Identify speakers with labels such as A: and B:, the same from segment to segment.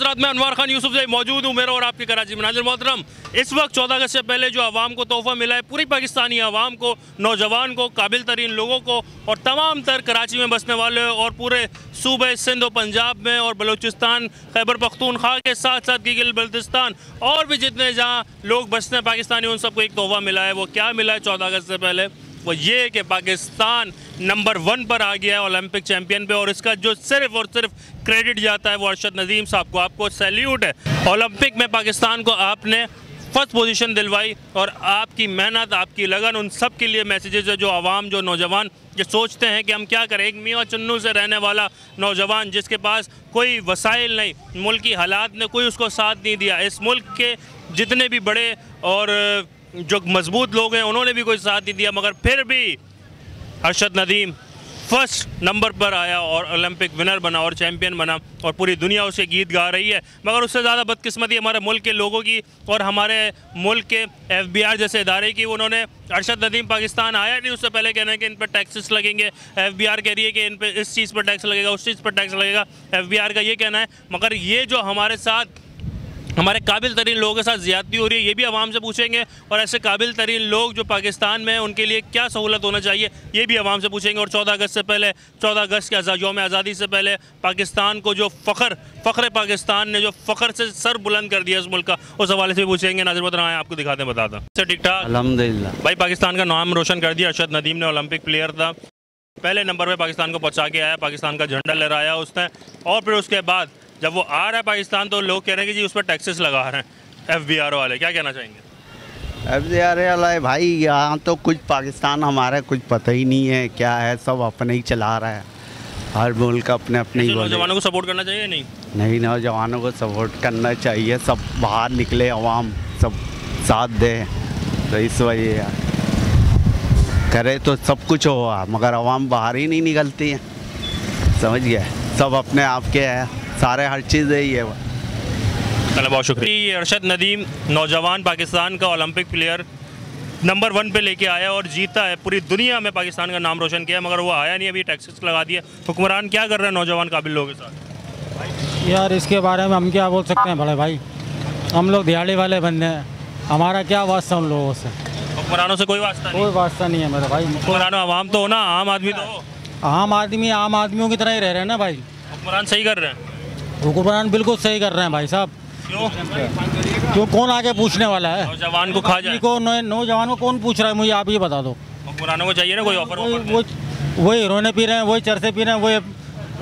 A: हज़रात, मैं अनवर खान यूसुफ मौजूद हूँ मेरा और आपके कराची में। नाज़रीन मोहतरम, इस वक्त 14 अगस्त से पहले जो आवाम को तोहफ़ा मिला है, पूरी पाकिस्तानी आवाम को, नौजवान को, काबिल तरीन लोगों को और तमाम तर कराची में बसने वाले और पूरे सूबे सिंध और पंजाब में और बलूचिस्तान, खैबर पख्तूनख्वा के साथ साथ गिल बल्तिस्तान और भी जितने जहाँ लोग बसते हैं पाकिस्तानी, उन सबको एक तोहफ़ा मिला है। वो क्या मिला है 14 अगस्त से पहले? वो ये कि पाकिस्तान नंबर 1 पर आ गया है ओलंपिक चैम्पियन पे, और इसका जो सिर्फ और सिर्फ क्रेडिट जाता है वो अरशद नदीम साहब को। आपको सैल्यूट है। ओलंपिक में पाकिस्तान को आपने फर्स्ट पोजीशन दिलवाई और आपकी मेहनत, आपकी लगन, उन सब के लिए मैसेजेस है। जो आवाम, जो नौजवान जो सोचते हैं कि हम क्या करें, एक मियाँ चुन्नू से रहने वाला नौजवान जिसके पास कोई वसाइल नहीं, मुल्क की हालात ने कोई उसको साथ नहीं दिया, इस मुल्क के जितने भी बड़े और जो मजबूत लोग हैं उन्होंने भी कोई साथ नहीं दिया, मगर फिर भी अरशद नदीम फर्स्ट नंबर पर आया और ओलंपिक विनर बना और चैम्पियन बना और पूरी दुनिया उसे गीत गा रही है। मगर उससे ज़्यादा बदकिस्मती हमारे मुल्क के लोगों की और हमारे मुल्क के FBI जैसे इदारे की। उन्होंने अरशद नदीम पाकिस्तान आया नहीं, उससे पहले कहना है कि इन पर टैक्सेस लगेंगे। FBI कह रही है कि इन पर इस चीज़ पर टैक्स लगेगा, उस चीज़ पर टैक्स लगेगा, FBI का ये कहना है। मगर ये जो हमारे साथ, हमारे काबिल तरीन लोगों के साथ ज़्यादती हो रही है, ये भी आवाम से पूछेंगे। और ऐसे काबिल तरीन लोग जो पाकिस्तान में हैं उनके लिए क्या सहूलत होना चाहिए, ये भी आवाम से पूछेंगे। और 14 अगस्त से पहले, 14 अगस्त के यौम आज़ादी से पहले पाकिस्तान को जो फ़ख्र पाकिस्तान ने जो फ़ख्र से सर बुलंद कर दिया इस मुल्क का, उस हवाले से भी पूछेंगे। नाज़िर मोहतरम आए आपको दिखाते हैं, बताता हूँ। ठीक ठाक,
B: अल्हम्दुलिल्लाह।
A: भाई पाकिस्तान का नाम रोशन कर दिया अरशद नदीम ने। ओलंपिक प्लेयर था, पहले नंबर पर पाकिस्तान को पहुँचा के आया, पाकिस्तान का झंडा लहराया उसने। और फिर उसके बाद जब वो आ रहा है पाकिस्तान तो लोग कह रहे हैं कि जी उस पर टैक्सेस लगा रहे हैं FBR वाले। क्या कहना चाहेंगे?
B: FBR वाला भाई, यहाँ तो कुछ पाकिस्तान हमारा कुछ पता ही नहीं है क्या है, सब अपने ही चला रहा है। हर मुल्क अपने अपने ही।
A: नौजवानों को सपोर्ट करना चाहिए? नहीं,
B: नौजवानों को सपोर्ट करना चाहिए। सब बाहर निकले, अवाम सब साथ दे, तो इस वजह करे तो सब कुछ होगा, मगर अवाम बाहर ही नहीं निकलती है। समझ गए, सब अपने आप के है, सारे हर चीज़ यही है।
A: चलो बहुत शुक्रिया। ये अरशद नदीम नौजवान पाकिस्तान का ओलंपिक प्लेयर नंबर 1 पे लेके आया और जीता है, पूरी दुनिया में पाकिस्तान का नाम रोशन किया, मगर वो आया नहीं, अभी टैक्सेस लगा दिया। हुक्मरान क्या कर रहे हैं नौजवान काबिल लोगों के साथ?
C: यार इसके बारे में हम क्या बोल सकते हैं बड़े भाई, हम लोग दिहाड़ी वाले बंदे हैं, हमारा क्या वास्ता उन लोगों से?
A: हुक्मरानों से कोई वास्ता नहीं?
C: कोई वास्ता नहीं है मेरे भाई।
A: हुक्मरानों आवाम तो हो ना, आम आदमी तो हो।
C: आम आदमियों की तरह ही रह रहे हैं ना भाई।
A: हुक्मरान सही कर रहे हैं?
C: हुक्मरान बिल्कुल सही कर रहे हैं भाई साहब। क्यों कौन आगे पूछने वाला है?
A: नौजवान को खा जाए।
C: नौजवान को कौन पूछ रहा है? मुझे आप ये बता दो।
A: हुक्मरानों को चाहिए ना कोई ऑफर।
C: वही रोने पी रहे हैं, वही चरसे पी रहे हैं, वही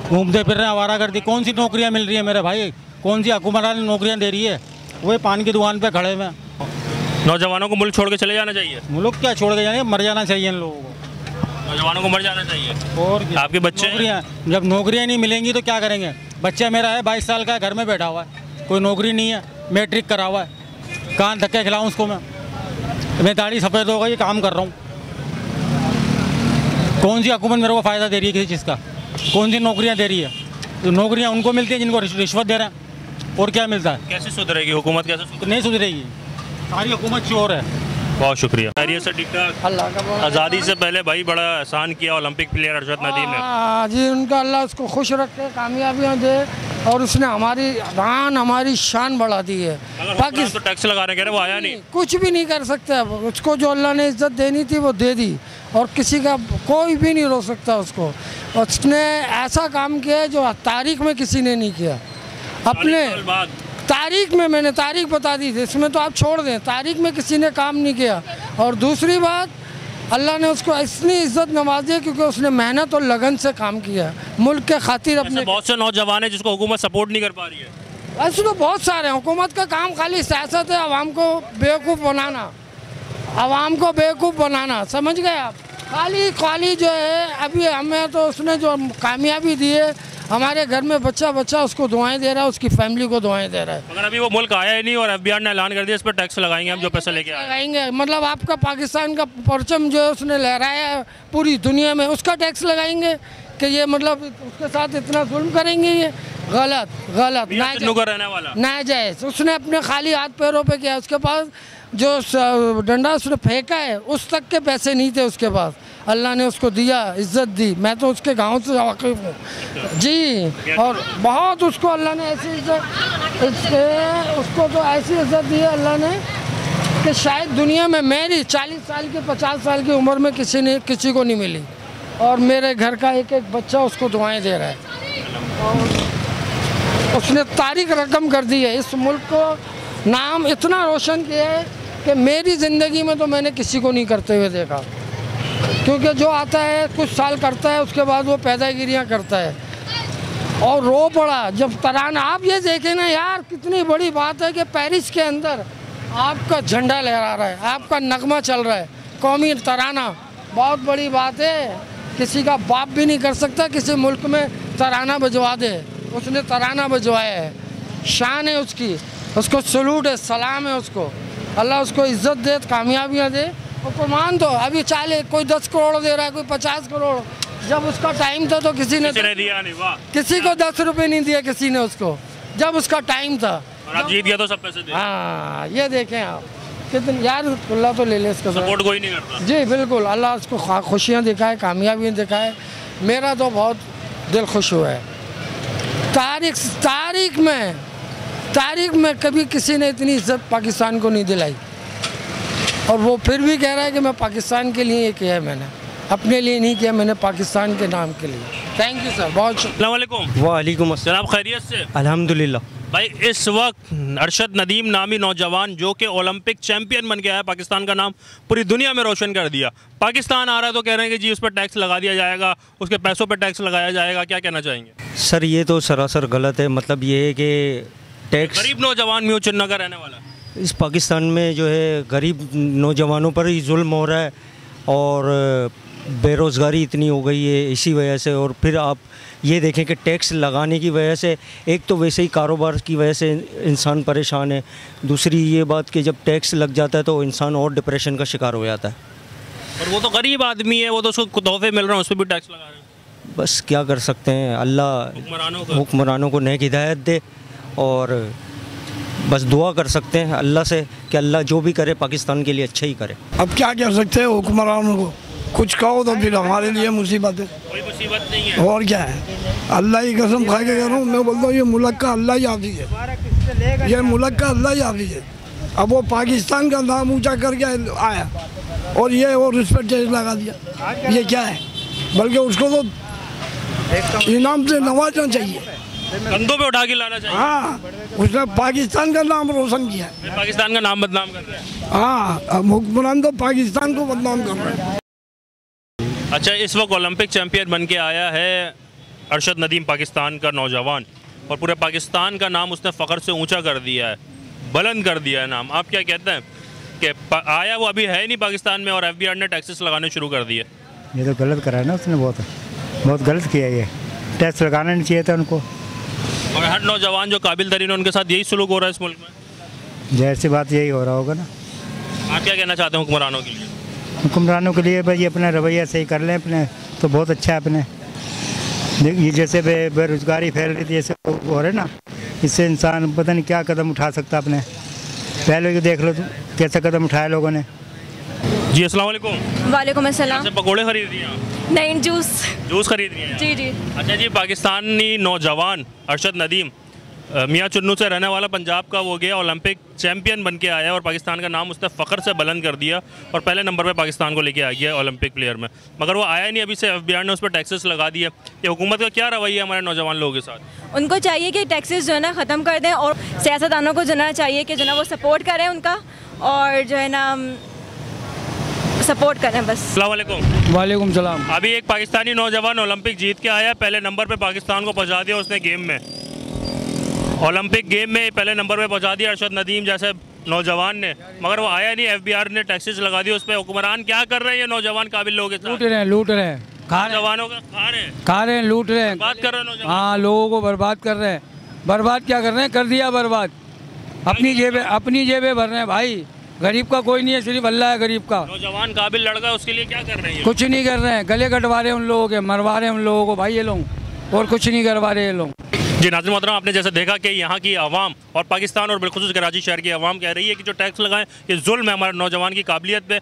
C: घूमते फिर रहे हैं, आवारागर्दी। कौन सी नौकरियाँ मिल रही है मेरे भाई? कौन सी हुक्मरान नौकरियाँ दे रही है? वही पान की दुकान पे खड़े हुए हैं।
A: नौजवानों को मुल्क छोड़ के चले जाना चाहिए।
C: मुल्क क्या छोड़ के जाने, मर जाना चाहिए इन लोगों को।
A: नौजवानों को मर जाना चाहिए।
C: और
A: आपके बच्चे
C: जब नौकरियाँ नहीं मिलेंगी तो क्या करेंगे? बच्चा मेरा है 22 साल का है, घर में बैठा हुआ है, कोई नौकरी नहीं है, मैट्रिक करा हुआ है, कहाँ धक्के खिलाऊँ उसको? मैं दाढ़ी सफ़ेद हो गई, काम कर रहा हूँ। कौन सी हुकूमत मेरे को फ़ायदा दे रही है किसी चीज़ का? कौन सी नौकरियाँ दे रही है? तो नौकरियाँ उनको मिलती हैं जिनको रिश्वत दे रहे हैं, और क्या मिलता है?
A: कैसे सुधरेगी हुकूमत? कैसे
C: नहीं सुधरेगी, सारी हुकूमत चोर है।
A: बहुत शुक्रिया। खैरियत से ठीक ठाक? आज़ादी से पहले भाई बड़ा एहसान किया ओलंपिक प्लेयर अरशद नदीम ने।
D: जी उनका अल्लाह उसको खुश रखे, कामयाबियाँ दे, और उसने हमारी शान बढ़ा दी है।
A: पाकिस्तान तो टैक्स लगा रहे, कह रहे वो आया नहीं,
D: कुछ भी नहीं कर सकता। उसको जो अल्लाह ने इज्जत देनी थी वो दे दी, और किसी का कोई भी नहीं रोक सकता उसको। उसने ऐसा काम किया है जो तारीख में किसी ने नहीं किया। अपने तारीख में, मैंने तारीख बता दी थी, इसमें तो आप छोड़ दें, तारीख में किसी ने काम नहीं किया। और दूसरी बात, अल्लाह ने उसको इतनी इज्जत नवाजी है क्योंकि उसने मेहनत और लगन से काम किया मुल्क के खातिर। अपने
A: बहुत से नौजवान हैं जिसको हुकूमत सपोर्ट नहीं कर पा रही है।
D: ऐसे तो बहुत सारे हैं। हुकूमत का काम खाली सियासत है, आवाम को बेवकूफ़ बनाना, आवाम को बेवकूफ़ बनाना, समझ गए आप? खाली जो है, अभी हमें तो उसने जो कामयाबी दी है, हमारे घर में बच्चा उसको दुआएं दे रहा है, उसकी फैमिली को दुआएं दे रहा है।
A: मगर अभी वो मुल्क आया ही नहीं और FBR ने ऐलान कर दिया इस पर टैक्स लगाएंगे हम, जो पैसे लेके
D: लगाएंगे। मतलब आपका पाकिस्तान का परचम जो है उसने लहराया है पूरी दुनिया में, उसका टैक्स लगाएंगे कि ये मतलब उसके साथ इतना जुल्म करेंगे? ये गलत नाजायज़। उसने अपने खाली हाथ पैरों पे किया, उसके पास जो डंडा उसने फेंका है उस तक के पैसे नहीं थे उसके पास। अल्लाह ने उसको दिया, इज़्ज़त दी। मैं तो उसके गांव से वाकिफ़ हूँ जी, और बहुत उसको अल्लाह ने ऐसी इज़्ज़त उसको तो ऐसी इज्जत दी है अल्लाह ने कि शायद दुनिया में मेरी 40 साल की 50 साल की उम्र में किसी को नहीं मिली। और मेरे घर का एक एक बच्चा उसको दुआएं दे रहा है। और उसने तारीख रकम कर दी है, इस मुल्क को नाम इतना रोशन किया है कि मेरी ज़िंदगी में तो मैंने किसी को नहीं करते हुए देखा। क्योंकि जो आता है कुछ साल करता है, उसके बाद वो पैदागिरियाँ करता है। और रो पड़ा जब तराना, आप ये देखें ना यार, कितनी बड़ी बात है कि पेरिस के अंदर आपका झंडा लहरा रहा है, आपका नगमा चल रहा है, कौमी तराना। बहुत बड़ी बात है, किसी का बाप भी नहीं कर सकता किसी मुल्क में तराना बजवा दे। उसने तराना बजवाया है, शान है उसकी, उसको सलूट है, सलाम है उसको। अल्लाह उसको इज़्ज़त दे, कामयाबियाँ दे। और कुर्बान तो अभी चाले कोई 10 करोड़ दे रहा है, कोई 50 करोड़। जब उसका टाइम था तो किसी ने
A: दिया नहीं, वाह।
D: किसी को 10 रुपये नहीं दिया किसी ने उसको, जब उसका टाइम था।
A: और आप जीत गया तो सब पैसे दे।
D: हाँ, ये देखें आप कितने यार, अल्लाह तो ले ले इसका
A: सपोर्ट कोई नहीं करता।
D: जी बिल्कुल, अल्लाह उसको खुशियाँ दिखाए, कामयाबियाँ दिखाए। मेरा तो बहुत दिल खुश हुआ है। तारीख में कभी किसी ने इतनी इज्जत पाकिस्तान को नहीं दिलाई। और वो फिर भी कह रहा है कि मैं पाकिस्तान के लिए ये किया है, मैंने अपने लिए नहीं किया, मैंने पाकिस्तान के नाम के लिए। थैंक यू सर, बहुत शुक्रिया।
C: वालेकुम अस्सलाम।
A: जनाब खैरियत से?
C: अल्हम्दुलिल्लाह।
A: भाई इस वक्त अरशद नदीम नामी नौजवान जो कि ओलंपिक चैंपियन बन के आया, पाकिस्तान का नाम पूरी दुनिया में रोशन कर दिया। पाकिस्तान आ रहा है तो कह रहे हैं कि जी उस पर टैक्स लगा दिया जाएगा, उसके पैसों पर टैक्स लगाया जाएगा, क्या कहना चाहेंगे?
C: सर ये तो सरासर गलत है। मतलब ये है कि टैक्स,
A: गरीब नौजवान म्यू चिन्ह का रहने वाला,
C: इस पाकिस्तान में जो है गरीब नौजवानों पर ही जुल्म हो रहा है और बेरोज़गारी इतनी हो गई है इसी वजह से। और फिर आप ये देखें कि टैक्स लगाने की वजह से एक तो वैसे ही कारोबार की वजह से इंसान परेशान है, दूसरी ये बात कि जब टैक्स लग जाता है तो इंसान और डिप्रेशन का शिकार हो जाता है।
A: और वो तो गरीब आदमी है, वो तो उसको तोहफे मिल रहे हैं, उस पर भी टैक्स लगा रहे हैं।
C: बस क्या कर सकते हैं, अल्लाह हुक्मरानों को नेक हिदायत दे। और बस दुआ कर सकते हैं अल्लाह से कि अल्लाह जो भी करे पाकिस्तान के लिए अच्छा ही करे।
E: अब क्या कह सकते हैं हुक्मरानों को, कुछ कहो तो फिर हमारे लिए मुसीबत है।
A: कोई मुसीबत नहीं है।
E: और क्या है, अल्लाह की कसम खा के कह रहा हूँ, मैं बोलता हूँ ये मुल्क का अल्लाह ही हाफिज़ है, ये मुल्क का अल्लाह ही हाफिज़ है। अब वो पाकिस्तान का नाम ऊंचा करके आया और ये और उस पर टैक्स लगा दिया, ये क्या है? बल्कि उसको तो इनाम से नवाजना चाहिए,
A: कंधों पे उठा के लाना चाहिए।
E: हाँ, उसने पाकिस्तान का नाम रोशन किया है,
A: पाकिस्तान का नाम बदनाम कर रहे हैं।
E: हाँ, हुक्मरान तो पाकिस्तान को बदनाम कर रहे हैं।
A: अच्छा, इस वक्त ओलंपिक चैंपियन बन के आया है अरशद नदीम, पाकिस्तान का नौजवान, और पूरे पाकिस्तान का नाम उसने फ़ख्र से ऊंचा कर दिया है, बुलंद कर दिया है नाम। आप क्या कहते हैं कि आया वो अभी है नहीं पाकिस्तान में और FBR ने टैक्सेस लगाने शुरू कर दिए?
F: ये तो गलत करा है ना उसने, बहुत गलत किया। ये टैक्स लगाना नहीं चाहिए था उनको।
A: और हर नौजवान जो काबिल तरीन है उनके साथ यही सलूक हो रहा है इस मुल्क में।
F: जाहिर सी बात यही हो रहा होगा ना।
A: आप क्या कहना चाहते हैं हुक्मरानों के लिए?
F: हुक्मरानों के लिए भाई अपना रवैया सही कर लें अपने, तो बहुत अच्छा है अपने। ये जैसे बेरोजगारी फैल रही थी, जैसे हो रहे ना, इससे इंसान पता नहीं क्या कदम उठा सकता अपने। पहले भी देख लो तो कैसा कदम उठाया लोगों ने।
A: जी अस्सलाम वालेकुम।
G: वालेकुम अस्सलाम।
A: पकौड़े खरीद रही हैं?
G: नहीं, जूस
A: खरीद रही हैं?
G: जी जी।
A: अच्छा जी, पाकिस्तानी नौजवान अरशद नदीम मियाँ चुन्नू से रहने वाला, पंजाब का, वो गया ओलंपिक चैंपियन बन के आया और पाकिस्तान का नाम उसने फ़ख्र से बुलंद कर दिया और पहले नंबर पे पाकिस्तान को लेके आ गया ओलंपिक प्लेयर में। मगर वो आया नहीं, अभी से FBR ने उस पर टैक्सेस लगा दिए। ये हुकूमत का क्या रवैया है हमारे नौजवान लोगों के साथ?
G: उनको चाहिए कि टैक्सेस जो है ना ख़त्म कर दें और सियासतदानों को जो है ना चाहिए कि जो है ना वो सपोर्ट करें उनका, और जो है ना सपोर्ट करें बस।
A: अस्सलाम वालेकुम।
D: वालेकुम सलाम।
A: अभी एक पाकिस्तानी नौजवान ओलंपिक जीत के आया, पहले नंबर पे पाकिस्तान को पहुंचा दिया उसने गेम में, ओलंपिक गेम में पहले नंबर पे पहुंचा दिया अरशद नदीम जैसे नौजवान ने। मगर वो आया नहीं, FBR ने टैक्सेस लगा दिया उस पर। हुक्मरान क्या कर रहे हैं ये नौजवान काबिल लोगों के साथ?
D: लूट रहे हैं,
A: नौजवानों का खा रहे हैं, लूट रहे हैं, बात कर रहे हैं नौजवान।
D: हाँ, लोगों को बर्बाद कर रहे हैं। बर्बाद क्या कर रहे हैं, कर दिया बर्बाद। अपनी जेबें भर रहे हैं भाई। गरीब का कोई नहीं है, सिर्फ अल्लाह है गरीब का।
A: नौजवान काबिल लड़का, उसके लिए क्या कर रहे हैं?
D: कुछ नहीं कर रहे हैं, गले कटवा रहे हैं उन लोगों के, मरवा रहे हैं उन लोगों को भाई ये लोग, और कुछ नहीं करवा रहे ये लोग।
A: जी नाज़रीन मोहतरम, आपने जैसे देखा कि यहाँ की आवाम और पाकिस्तान और बिलखुसूस कराची शहर की आवाम कह रही है कि जो टैक्स लगाएं ये जुल्म है हमारे नौजवान की काबिलियत पे।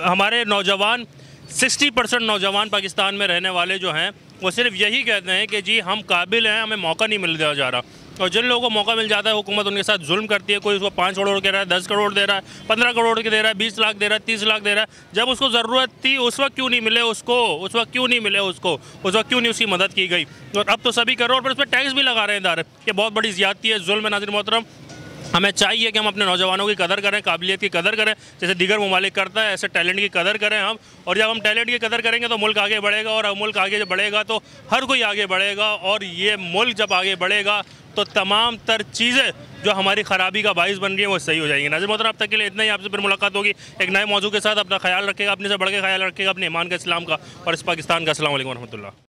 A: हमारे नौजवान 60% नौजवान पाकिस्तान में रहने वाले जो हैं वो सिर्फ यही कहते हैं कि जी हम काबिल हैं, हमें मौका नहीं मिल दिया जा रहा। और जिन लोगों को मौका मिल जाता है हुकूमत उनके साथ जुल्म करती है। कोई उसको 5 करोड़ दे रहा है, 10 करोड़ दे रहा है, 15 करोड़ के दे रहा है, 20 लाख दे रहा है, 30 लाख दे रहा है। जब उसको ज़रूरत थी उस वक्त क्यों नहीं मिले उसको, उस वक्त क्यों नहीं मिले उसको, उस वक्त क्यों नहीं उसकी मदद की गई। और अब तो सभी कर रहे हैं और फिर उस पर टैक्स भी लगा रहे हैं इदारे। ये बहुत बड़ी ज़्यादती है, जुल्म है। नाज़रीन मोहतरम, हमें चाहिए कि हम अपने नौजवानों की कदर करें, काबिलियत की कदर करें, जैसे दीगर ममालिक करता है, ऐसे टैलेंट की कदर करें हम। और जब हम टैलेंट की कदर करेंगे तो मुल्क आगे बढ़ेगा, और मुल्क आगे जब बढ़ेगा तो हर कोई आगे बढ़ेगा। और ये मुल्क जब आगे बढ़ेगा तो तमाम तर चीज़ें जो हमारी ख़राबी का बाइस बन रही है वो सही हो जाएंगी। नाज़रीन मोहतरम, अब तक के लिए इतना ही। आपसे फिर मुलाकात होगी एक नए मौजू के साथ। अपना ख्याल रखेगा, अपने से बढ़ के ख्याल रखेगा, अपने ईमान का, इस्लाम का और इस पाकिस्तान का। अस्सलाम वालेकुम रहमतुल्लाह।